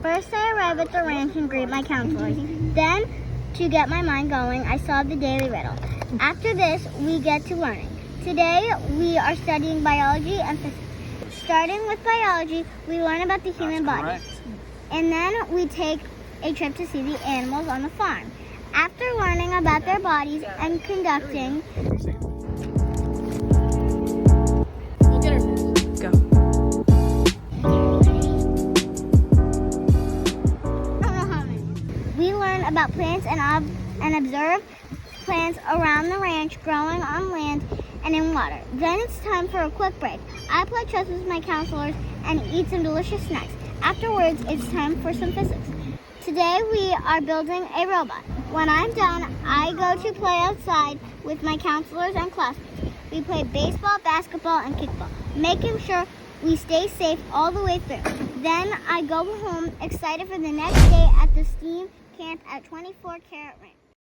First, I arrive at the ranch and greet my counselors. Then, to get my mind going, I solve the daily riddle. After this, we get to learning. Today, we are studying biology and physics. Starting with biology, we learn about the human body. And then we take a trip to see the animals on the farm. After learning about their bodies and conducting... We'll get her. Go. We learn about plants and observe plants around the ranch growing on land and in water. Then it's time for a quick break. I play chess with my counselors and eat some delicious snacks. Afterwards, it's time for some physics. Today we are building a robot. When I'm done, I go to play outside with my counselors and classmates. We play baseball, basketball, and kickball, making sure we stay safe all the way through. Then I go home excited for the next day at the STEAM camp at 24 Karat Ranch.